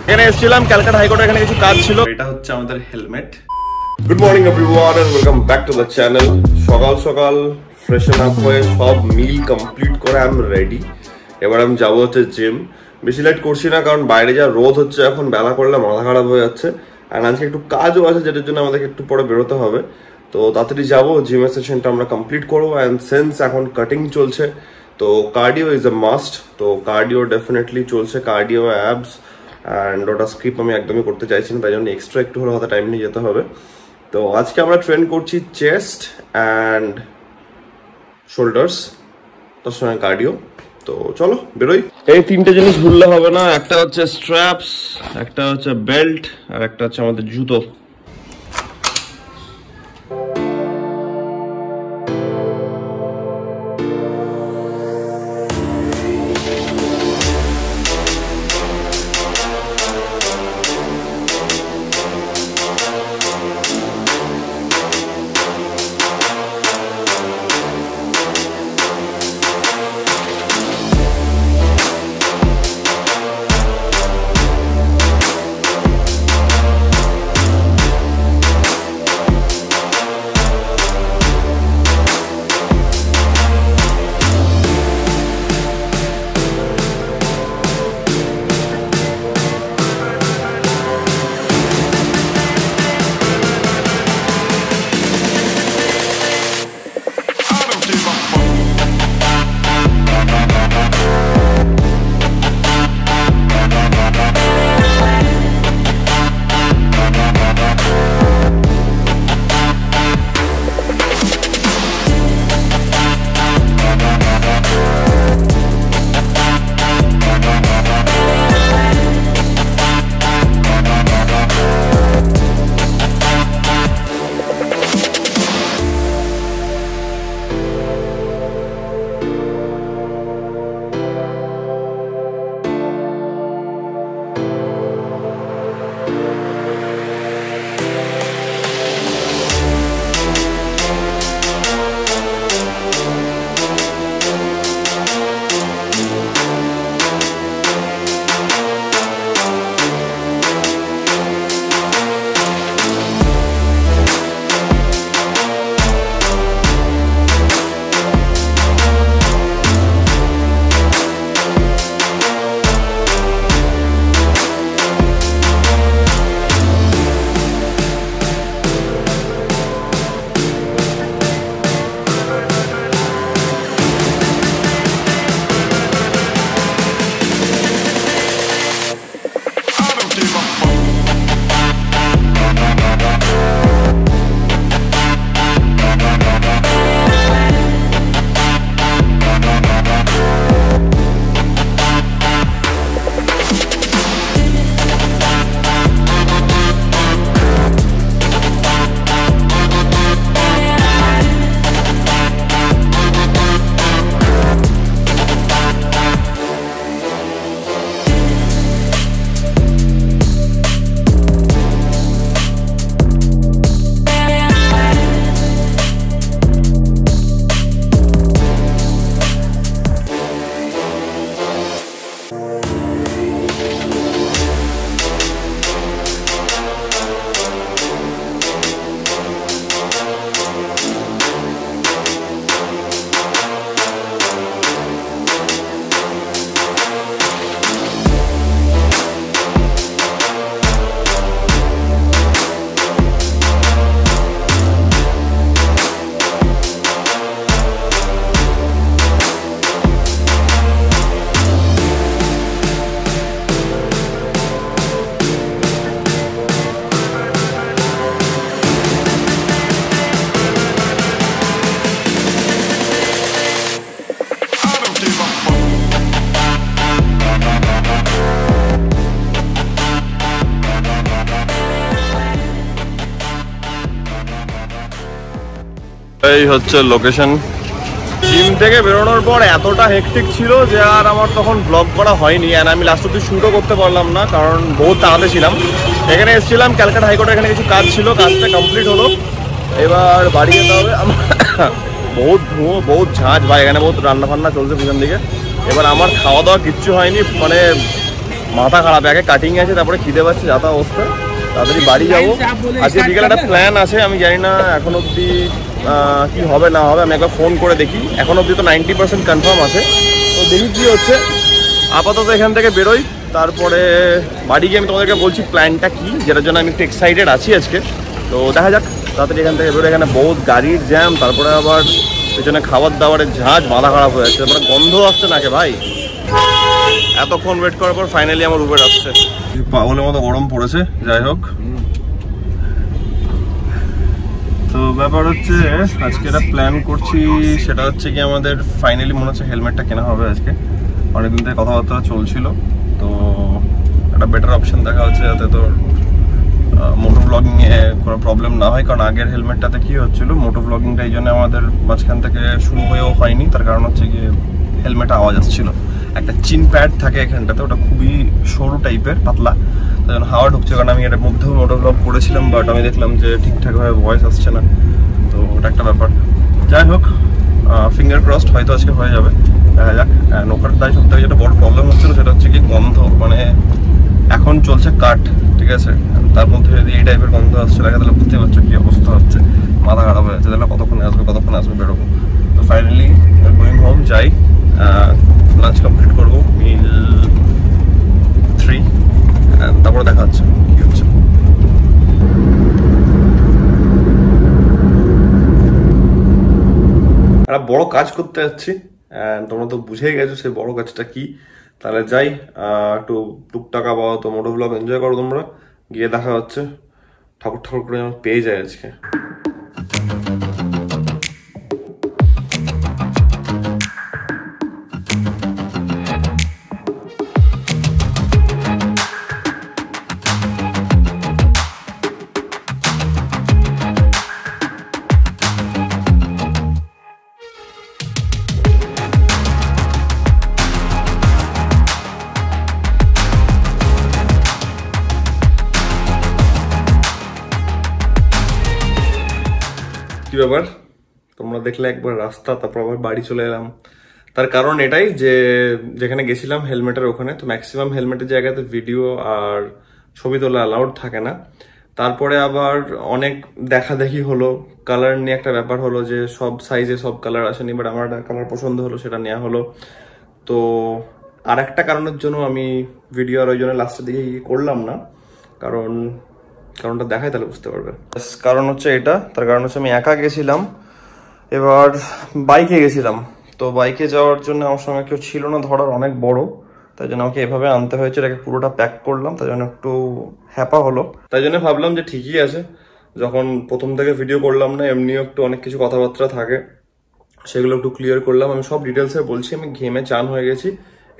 এখানে এসেছিলাম ক্যালকাটা হাইকোর্টে, এখানে কিছু কাজ ছিল। এটা হচ্ছে আমাদের helmet. Good morning everyone and welcome back to the channel. সকাল সকাল ফ্রেশন আপ হয়ে সব মিল কমপ্লিট করে আই এম রেডি। এবার আমি যাবো হচ্ছে জিম। বেশি লেট করছি না, কারণ বাইরে যা রোদ হচ্ছে এখন, বেলা করলে মাথা খারাপ হয়ে যাচ্ছে। আর আজকে একটু কাজও আছে, যেটার জন্য আমাদেরকে একটু পরে বেরোতে হবে। তো তাড়াতাড়ি যাবো, জিমের সেশনটা আমরা কমপ্লিট করবো। অ্যান্ড সিন্স এখন কাটিং চলছে, তো কার্ডিও ইজ এ মাস্ট। তো কার্ডিও ডেফিনেটলি চলছে, কার্ডিও অ্যাবস অ্যান্ড ওটা স্কিপ আমি একদমই করতে চাইছি না, তাই জন্য এক্সট্রা একটু হলে হাতে টাইম নিয়ে যেতে হবে। তো আজকে আমরা ট্রেন করছি চেস্ট অ্যান্ড শোল্ডার্স, তার সঙ্গে কার্ডিও। তো চলো বেরোই। এই তিনটে জিনিস ভুললে হবে না, একটা হচ্ছে স্ট্র্যাপস, একটা হচ্ছে বেল্ট, আর একটা হচ্ছে আমাদের জুতো। এই হচ্ছে লোকেশন। জিম থেকে বেরোনোর পর এতটা হেকটিক ছিল যে আর আমার তখন ব্লগ করা হয়নি, আর আমি লাস্ট অব্দি শুটও করতে পারলাম না, কারণ বহুত তাড়াতে ছিলাম। এখানে এসেছিলাম ক্যালকাটা হাইকোর্টে, এখানে কিছু কাজ ছিল, কাজটা কমপ্লিট হলো। এবার বাড়ি যেতে হবে। বহুত ধুয়ো, বহুত ঝাঁঝ ভাই, এখানে বহুত রান্না ফান্না চলছে পিছন দিকে। এবার আমার খাওয়া দাওয়া কিচ্ছু হয়নি, মানে মাথা খারাপ, আগে কাটিং আছে, তারপরে খিদে পাচ্ছে, যাতা অবস্থা, তাড়াতাড়ি বাড়ি যাবো। আজকে বিকেলে একটা প্ল্যান আছে, আমি জানি না এখন অব্দি কি হবে না হবে, আমি একবার ফোন করে দেখি। এখন অব্দি তো 90% কনফার্ম আছে, তো দেখি কি হচ্ছে। আপাতত এখান থেকে বেরোই, তারপরে বাড়ি গিয়ে আমি তোমাদেরকে বলছি প্ল্যানটা কি, যেটার জন্য আমি একটু এক্সাইটেড আছি আজকে। তো দেখা যাক, তাড়াতাড়ি এখান থেকে বেরোয়। এখানে বহুত গাড়ির জ্যাম, তারপরে আবার পেছনে খাবার দাবারের ঝাঁজ, মাথা খারাপ হয়ে যাচ্ছে, তারপরে গন্ধ আসছে নাকি ভাই। এতক্ষণ ওয়েট করার পর ফাইনালি আমার উবের আসছে। পাগলের মতো গরম পড়েছে, যাই হোক। তো ব্যাপার হচ্ছে আজকে একটা প্ল্যান করছি, সেটা হচ্ছে কি আমাদের ফাইনালি মনে হচ্ছে হেলমেটটা কেনা হবে আজকে। অনেকদিন থেকে কথাবার্তা চলছিল, তো একটা বেটার অপশন দেখা হচ্ছে যাতে তোর মোটো ব্লগিংয়ে কোনো প্রবলেম না হয়। কারণ আগের হেলমেটটাতে কি হচ্ছিল, মোটো ব্লগিংটা এই জন্য আমাদের মাঝখান থেকে শুরু হয়েও হয়নি। তার কারণ হচ্ছে গিয়ে হেলমেটে আওয়াজ আসছিল, একটা চিন প্যাড থাকে এখানটাতে, ওটা খুবই সরু টাইপের, পাতলা, তাই জন্য হাওয়া ঢুকছে। কারণ আমি এর মধ্যেও মোটো ব্লগ করেছিলাম, বাট আমি দেখলাম যে ঠিকঠাকভাবে ভয়েস আসছে না, তো ওটা একটা ব্যাপার। যাই হোক, ফিঙ্গার ক্রসড, হয়তো আজকে হয়ে যাবে, দেখা যাক। নৌকার তাই সব থেকে যেটা বড় প্রবলেম হচ্ছিল সেটা হচ্ছে কি গন্ধ, মানে এখন চলছে কাট, ঠিক আছে, তার মধ্যে যদি এই টাইপের গন্ধ আসছে লাগে, তাহলে বুঝতে পারছো কি অবস্থা হচ্ছে, মাথা খারাপ হয়ে যাচ্ছে। তাহলে কতক্ষণে আসবে বেরোবো। তো ফাইনালি গোয়িং হোম, যাই, লাঞ্চ কমপ্লিট করবো, মিল 3, তারপরে দেখা যাচ্ছে কি হচ্ছে। একটা বড় কাজ করতে যাচ্ছি, তোমরা তো বুঝেই গেছো সেই বড় কাজটা কি। তাহলে যাই, একটু টুকটাক আপাতত মোটো ব্লগ এনজয় করো তোমরা, গিয়ে দেখা হচ্ছে। ঠাকুর ঠাকুর করে যেন পেয়ে যায় আজকে। কি ব্যাপার, তোমরা দেখলে একবার রাস্তা, তারপর আবার বাড়ি চলে এলাম। তার কারণ এটাই যে যেখানে গেছিলাম হেলমেটের ওখানে, তো ম্যাক্সিমাম হেলমেটের জায়গাতে ভিডিও আর ছবি তোলা অ্যালাউড থাকে না। তারপরে আবার অনেক দেখাদেখি হলো, কালার নিয়ে একটা ব্যাপার হলো যে সব সাইজে সব কালার আসেনি, বাট আমার একটা কালার পছন্দ হলো, সেটা নেওয়া হলো। তো আর একটা কারণের জন্য আমি ভিডিও আর ওই জন্য লাস্টের দিকে করলাম না, কারণটা দেখাই তাহলে বুঝতে পারবে। কারণ হচ্ছে এটা, তার কারণ হচ্ছে আমি একা গেছিলাম, এবার বাইকে গেছিলাম। তো বাইকে যাওয়ার জন্য আমার সঙ্গে কেউ ছিল না ধরার, অনেক বড়, তাই জন্য আমাকে এভাবে আনতে হয়েছে। এটাকে পুরোটা প্যাক করলাম, তাই জন্য একটু হ্যাপা হলো। তাই জন্য ভাবলাম যে ঠিকই আছে, যখন প্রথম থেকে ভিডিও করলাম না, এমনিও একটু অনেক কিছু কথাবার্তা থাকে, সেগুলো একটু ক্লিয়ার করলাম। আমি সব ডিটেলসে বলছি, আমি ঘেমে চান হয়ে গেছি,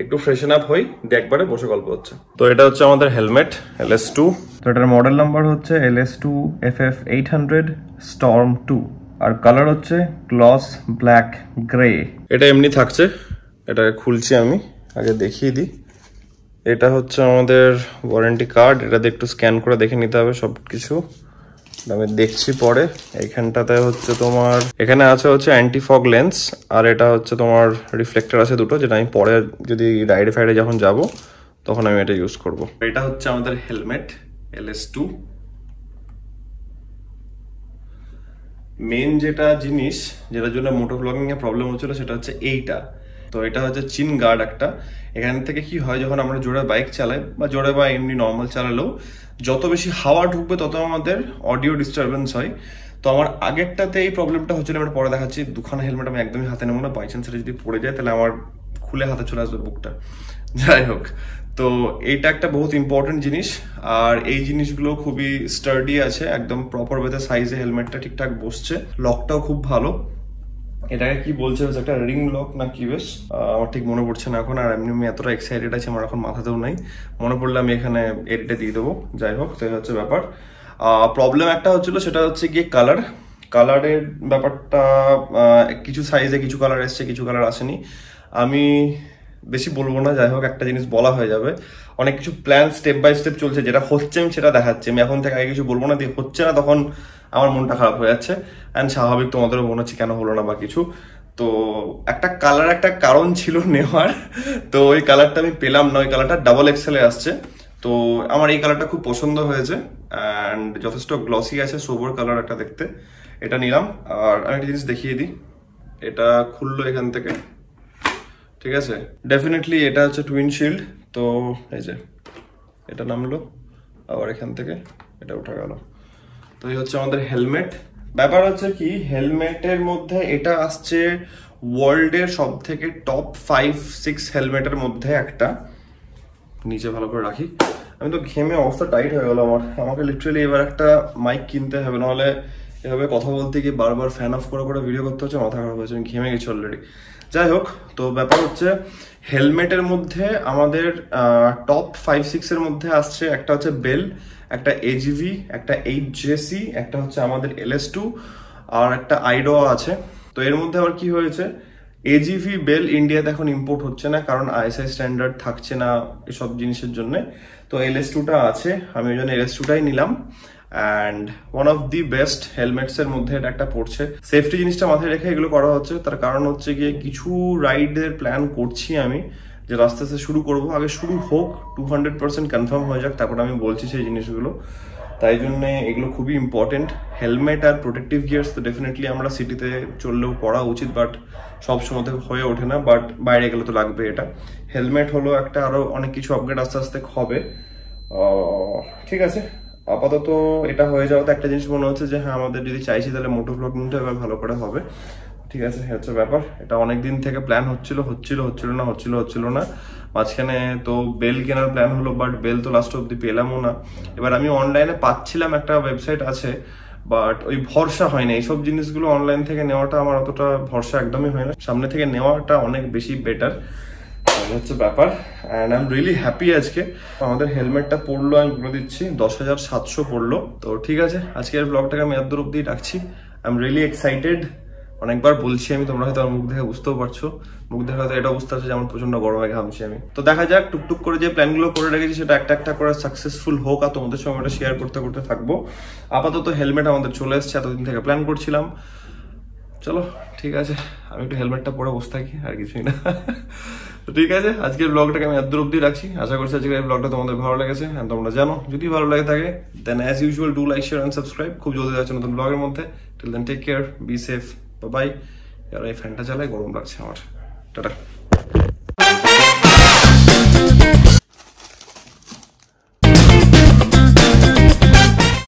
একটু ফ্রেশন আপ হই, একবারে বসে গল্প হচ্ছে। তো এটা হচ্ছে আমাদের হেলমেট LS2, তো এটার মডেল নাম্বার হচ্ছে LS2 FF 800 Storm 2, আর কালার হচ্ছে গ্লস ব্ল্যাক গ্রে। এটা এমনি থাকছে, এটা খুলছি, আমি আগে দেখিয়ে দিই। এটা হচ্ছে আমাদের ওয়ারেন্টি কার্ড, এটাতে একটু স্ক্যান করে দেখে নিতে হবে সব কিছু, আমি দেখছি পরে। এইখানটাতে হচ্ছে তোমার, এখানে আছে হচ্ছে অ্যান্টি ফগ লেন্স, আর এটা হচ্ছে তোমার রিফ্লেক্টর আছে দুটো, যেটা আমি পরে যদি রাইডে ফাইডে যখন যাব তখন আমি এটা ইউজ করব। এটা হচ্ছে আমাদের হেলমেট LS2। মেন যেটা জিনিস যেটার জন্য মোটো ব্লগিং এ প্রবলেম হচ্ছিল সেটা হচ্ছে এইটা। তো এটা হচ্ছে চিন গার্ড একটা। এখান থেকে কি হয়, যখন আমরা জোরে বাইক চালাই বা জোরে বা এমনি নর্মাল চালালেও যত বেশি হাওয়া ঢুকবে তত আমাদের অডিও ডিস্টারবেন্স হয়। তো আমার আগেরটাতে এই প্রবলেমটা হচ্ছিল, আমি পরে দেখাচ্ছি। দুখানা হেলমেট আমি একদমই হাতে নেবো না, বাই চান্স যদি পড়ে যায় তাহলে আমার খুলে হাতে চলে আসবে বুকটা। যাই হোক, তো এইটা একটা বহুত ইম্পর্টেন্ট জিনিস, আর এই জিনিসগুলো খুবই স্টার্ডি আছে, একদম প্রপার ওয়েতে সাইজে হেলমেটটা ঠিকঠাক বসছে, লকটাও খুব ভালো। এটাকে কি বলছে, একটা রিং লক না কি বেশ, আমার ঠিক মনে পড়ছে না এখন। আর এমনি আমি এতটা এক্সাইটেড আছি, আমার এখন মাথাতেও নাই, মনে পড়লে আমি এখানে এডিটে দিয়ে দেবো। যাই হোক, তো হচ্ছে ব্যাপার। প্রবলেম একটা হচ্ছিল, সেটা হচ্ছে গিয়ে কালারের ব্যাপারটা। কিছু সাইজে কিছু কালার এসছে, কিছু কালার আসেনি। আমি বেশি বলবো না, যাই হোক একটা জিনিস বলা হয়ে যাবে, অনেক কিছু প্ল্যান স্টেপ বাই স্টেপ চলছে, যেটা হচ্ছে আমি সেটা দেখাচ্ছি। আমি এখন থেকে আগে কিছু বলবো না, দিয়ে হচ্ছে না তখন আমার মনটা খারাপ হয়ে যাচ্ছে। অ্যান্ড স্বাভাবিক, তোমাদেরও মনে হচ্ছে কেন হলো না বা কিছু। তো একটা কালার একটা কারণ ছিল নেওয়ার, তো ওই কালারটা আমি পেলাম না, ওই কালারটা ডাবল এক্সেলে আসছে। তো আমার এই কালারটা খুব পছন্দ হয়েছে অ্যান্ড যথেষ্ট গ্লসি আছে, সোবার কালার একটা দেখতে, এটা নিলাম। আর আমি একটা জিনিস দেখিয়ে দিই, এটা খুললো এখান থেকে, ঠিক আছে। ডেফিনেটলি এটা হচ্ছে টুইন শিল্ড, তো এই যে এটা নামলো, আবার এখান থেকে এটা উঠে গেল। তো এই হচ্ছে আমাদের হেলমেট। ব্যাপার হচ্ছে কি, হেলমেটের মধ্যে এটা আসছে ওয়ার্ল্ডের সব থেকে টপ 5-6 হেলমেটের মধ্যে একটা। নিচে ভালো করে রাখি, আমি তো ঘেমে অবস্থা টাইট হয়ে গেল আমার। আমাকে লিটারালি এবার একটা মাইক কিনতে হবে, নাহলে এভাবে কথা বলতে গিয়ে বারবার ফ্যান অফ করে করে ভিডিও করতে হচ্ছে, মাথা খারাপ হয়েছে, আমি ঘেমে গেছি অলরেডি। যাই হোক, তো ব্যাপার হচ্ছে হেলমেটের মধ্যে আমাদের টপ 5-6 এর মধ্যে আসছে একটা হচ্ছে বেল, একটা এজিভি, একটা এইচজেসি, একটা হচ্ছে আমাদের LS2 আর একটা আইডো আছে। তো এর মধ্যে আবার কি হয়েছে, এজিভি বেল ইন্ডিয়াতে এখন ইম্পোর্ট হচ্ছে না, কারণ ISI স্ট্যান্ডার্ড থাকছে না এসব জিনিসের জন্য। তো LS2টা আছে, আমি ওই জন্য LS2টাই নিলাম। And one of the best helmets এর মধ্যে এটা একটা পড়ছে। সেফটি জিনিসটা মাথায় রেখে এগুলো করা হচ্ছে, তার কারণ হচ্ছে গিয়ে কিছু রাইডের প্ল্যান করছি আমি, যে আস্তে আস্তে শুরু করবো। আগে শুরু হোক, 200% কনফার্ম হয়ে যাক, তারপর আমি বলছি সেই জিনিসগুলো। তাই জন্য এগুলো খুবই ইম্পর্টেন্ট। হেলমেট আর প্রোটেক্টিভ গিয়ার্স তো ডেফিনেটলি আমরা সিটিতে চললেও পরা উচিত, বাট সব সময় থেকে হয়ে ওঠে না, বাট বাইরে গেলে তো লাগবে। এটা হেলমেট হলো একটা, আরো অনেক কিছু আপগ্রেড আস্তে আস্তে হবে। ঠিক আছে, আপাতত এটা হয়ে যাওয়াতে একটা জিনিস মনে হচ্ছে যে হ্যাঁ, আমাদের যদি চাইছি তাহলে মোটো ব্লগিংটা এবার ভালো করে হবে। ঠিক আছে, হচ্ছে ব্যাপার। এটা অনেকদিন থেকে প্ল্যান হচ্ছিল না। মাঝখানে তো বেল কেনার প্ল্যান হলো, বাট বেল তো লাস্ট অব্দি পেলামও না। এবার আমি অনলাইনে পাচ্ছিলাম, একটা ওয়েবসাইট আছে, বাট ওই ভরসা হয় না। এইসব জিনিসগুলো অনলাইন থেকে নেওয়াটা আমার অতটা ভরসা একদমই হয় না, সামনে থেকে নেওয়াটা অনেক বেশি বেটার, হচ্ছে ব্যাপার। And I am really happy. আজকে আমাদের হেলমেটটা পড়লো, আমি বলে দিচ্ছি 10,700 পড়লো। তো ঠিক আছে, আজকের ব্লগটাকে আমি এত অব্দি রাখছি। I am really excited. অনেকবার বলছি আমি, তোমরা হয়তো আমার মুখ দেখে বুঝতেও পারছো, মুখ দেখে হয়তো এটা বুঝতে পারছো যে আমার প্রচন্ড গরমে ঘামছি আমি। তো দেখা যাক, টুকটুক করে যে প্ল্যানগুলো করে রেখেছি সেটা একটা একটা করে সাকসেসফুল হোক, আর তোমাদের সঙ্গে এটা শেয়ার করতে করতে থাকবো। আপাতত হেলমেট আমাদের চলে এসছে, এতদিন থেকে প্ল্যান করছিলাম। চলো ঠিক আছে, আমি একটু হেলমেটটা পরে বসে থাকি, আর কিছুই না। তো ঠিক আছে, আজকের ব্লগটাকে আমি এত অব্দি রাখছি। আশা করছি আজকের ব্লগটা তোমাদের ভালো লেগেছে। হ্যাঁ, তোমরা জানো, যদি ভালো লাগে থাকে then as usual do like, share and subscribe. খুব জলদি যাচ্ছে নতুন ব্লগের মধ্যে। Till then take care, be safe, bye. আর এই ফ্যানটা চালায়, গরম লাগছে আমার। টাটা।